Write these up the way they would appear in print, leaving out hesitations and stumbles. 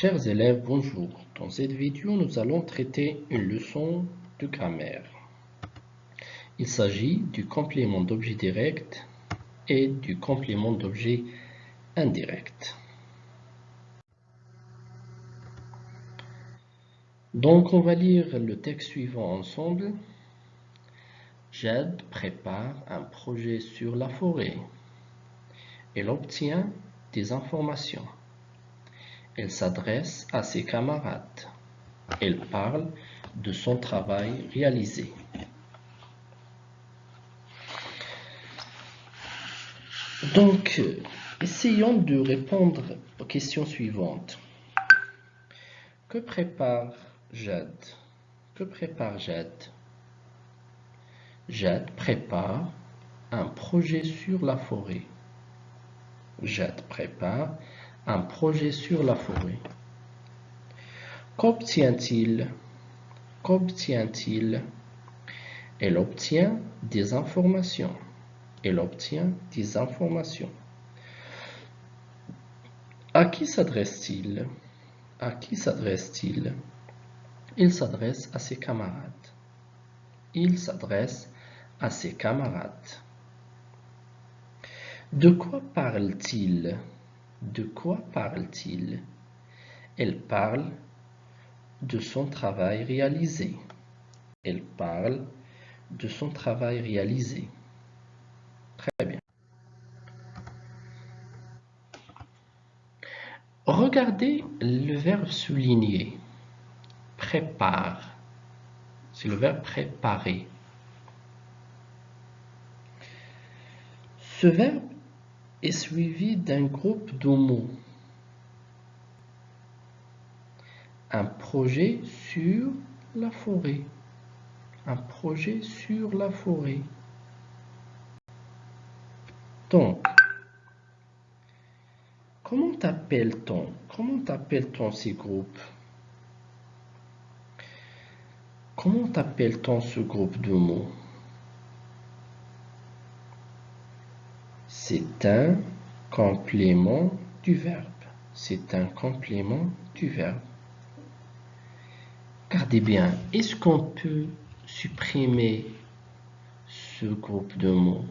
Chers élèves, bonjour. Dans cette vidéo, nous allons traiter une leçon de grammaire. Il s'agit du complément d'objet direct et du complément d'objet indirect. Donc, on va lire le texte suivant ensemble. Jade prépare un projet sur la forêt. Elle obtient des informations. Elle s'adresse à ses camarades. Elle parle de son travail réalisé. Donc, essayons de répondre aux questions suivantes. Que prépare Jade? Que prépare Jade? Jade prépare un projet sur la forêt. Jade prépare un projet sur la forêt. Qu'obtient-il? Qu'obtient-il? Elle obtient des informations. Elle obtient des informations. À qui s'adresse-t-il? À qui s'adresse-t-il? Il s'adresse à ses camarades. Il s'adresse à ses camarades. De quoi parle-t-il? De quoi parle-t-il? Elle parle de son travail réalisé. Elle parle de son travail réalisé. Très bien. Regardez le verbe souligné. Prépare. C'est le verbe préparer. Ce verbe est suivi d'un groupe de mots. Un projet sur la forêt. Un projet sur la forêt. Donc, comment t'appelle-t-on ces groupes? Comment t'appelle-t-on ce groupe de mots? C'est un complément du verbe. C'est un complément du verbe. Regardez bien, est-ce qu'on peut supprimer ce groupe de mots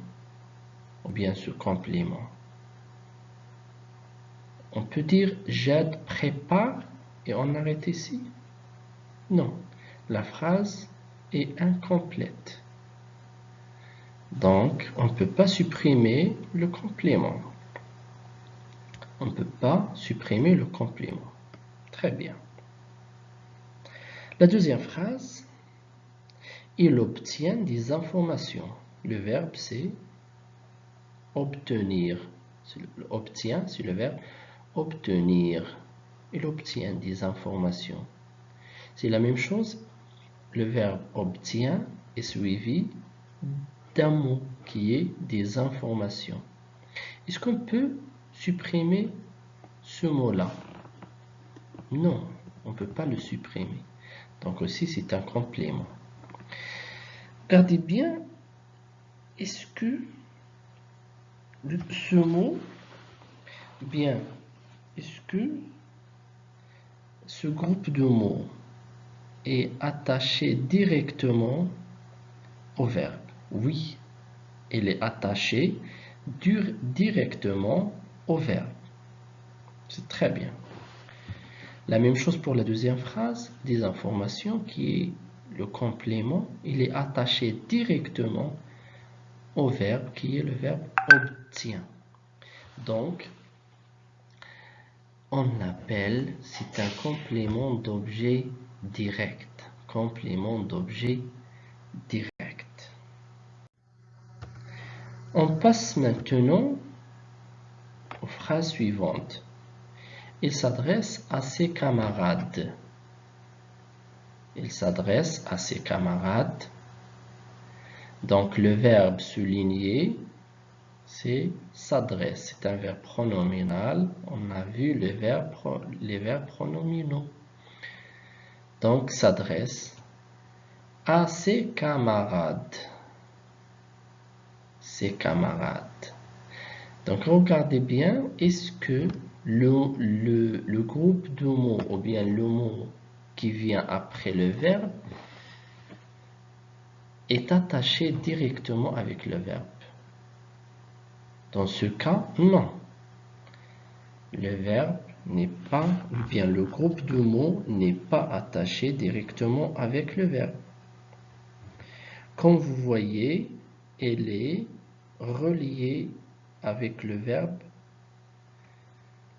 ou bien ce complément? On peut dire Jade prépare et on arrête ici? Non, la phrase est incomplète. Donc, on ne peut pas supprimer le complément. On ne peut pas supprimer le complément. Très bien. La deuxième phrase, il obtient des informations. Le verbe, c'est obtenir. Obtient, c'est le verbe obtenir. Il obtient des informations. C'est la même chose. Le verbe obtient est suivi d'un mot qui est des informations. Est-ce qu'on peut supprimer ce mot-là? Non, on ne peut pas le supprimer. Donc aussi, c'est un complément. Regardez bien, est-ce que ce mot, bien, est-ce que ce groupe de mots est attaché directement au verbe? Oui, il est attaché directement au verbe. C'est très bien. La même chose pour la deuxième phrase, des informations qui est le complément, il est attaché directement au verbe qui est le verbe obtient. Donc, on appelle, c'est un complément d'objet direct. Complément d'objet direct. On passe maintenant aux phrases suivantes. Il s'adresse à ses camarades. Il s'adresse à ses camarades. Donc le verbe souligné, c'est s'adresse. C'est un verbe pronominal. On a vu les verbes pronominaux. Donc s'adresse à ses camarades. Ses camarades. Donc regardez bien, est-ce que le groupe de mots ou bien le mot qui vient après le verbe est attaché directement avec le verbe. Dans ce cas, non. Le verbe n'est pas, ou bien le groupe de mots n'est pas attaché directement avec le verbe. Comme vous voyez, elle est reliée avec le verbe,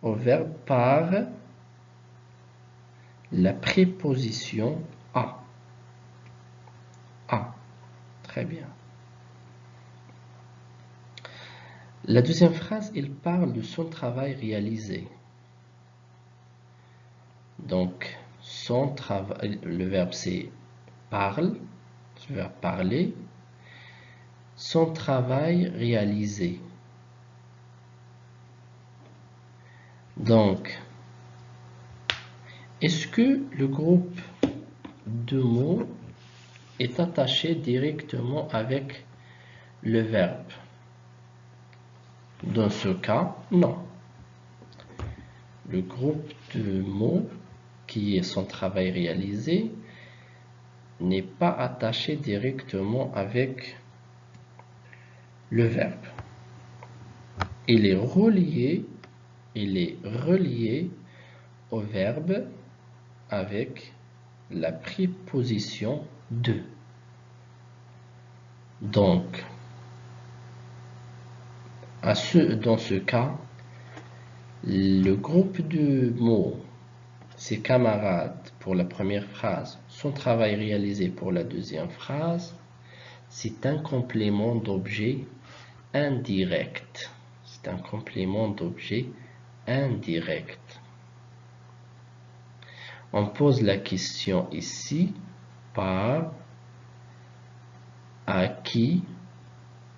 au verbe par la préposition à. A. Très bien. La deuxième phrase, il parle de son travail réalisé. Donc, son travail, le verbe c'est parle, le verbe parler, son travail réalisé. Donc, est-ce que le groupe de mots est attaché directement avec le verbe? Dans ce cas, non. Le groupe de mots qui est son travail réalisé n'est pas attaché directement avec le verbe. Il est relié au verbe avec la préposition de. Donc, dans ce cas, le groupe de mots, ses camarades pour la première phrase, son travail réalisé pour la deuxième phrase, c'est un complément d'objet indirect. C'est un complément d'objet indirect. On pose la question ici par à qui,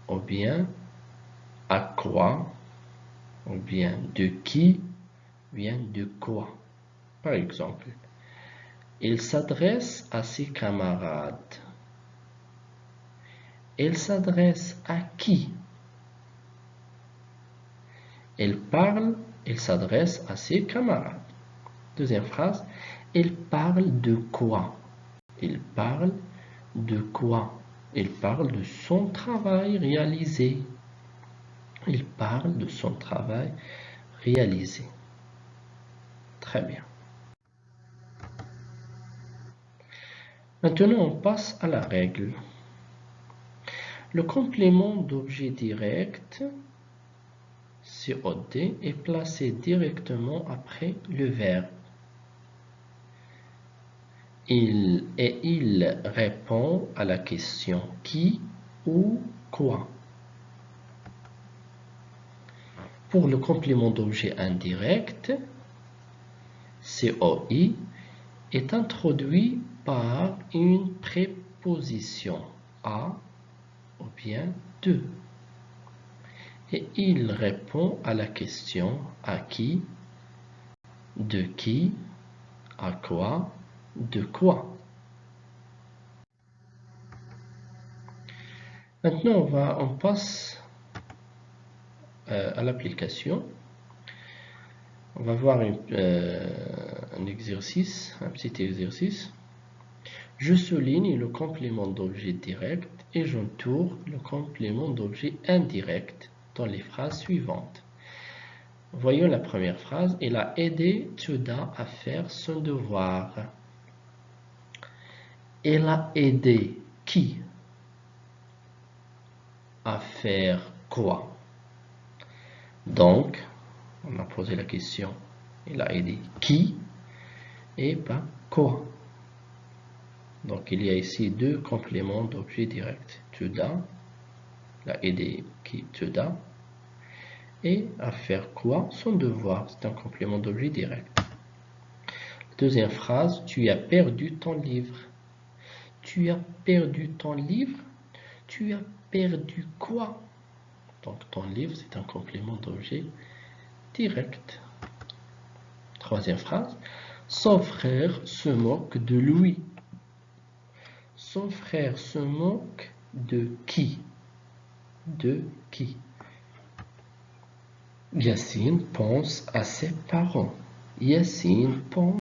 ou bien à quoi, ou bien de qui, ou bien de quoi. Par exemple, il s'adresse à ses camarades. Il s'adresse à qui? Il s'adresse à ses camarades. Deuxième phrase, il parle de quoi? Il parle de quoi? Il parle de son travail réalisé. Il parle de son travail réalisé. Très bien. Maintenant, on passe à la règle. Le complément d'objet direct, COD, est placé directement après le verbe. Il répond à la question qui ou quoi. Pour le complément d'objet indirect, COI, est introduit par une préposition à ou bien de. Et il répond à la question à qui, de qui, à quoi, de quoi. Maintenant, on passe à l'application. On va voir un exercice, un petit exercice. Je souligne le complément d'objet direct et j'entoure le complément d'objet indirect dans les phrases suivantes. Voyons la première phrase. Il a aidé Tuda à faire son devoir. Elle a aidé qui à faire quoi? Donc, on a posé la question. Elle a aidé qui et pas quoi? Donc, il y a ici deux compléments d'objet direct. Tuda, l'a aidé qui Tuda, et à faire quoi? Son devoir. C'est un complément d'objet direct. Deuxième phrase, tu as perdu ton livre. Tu as perdu ton livre. Tu as perdu quoi? Donc, ton livre, c'est un complément d'objet direct. Troisième phrase, son frère se moque de lui. Son frère se moque de qui? De qui? Yassine pense à ses parents. Yassine pense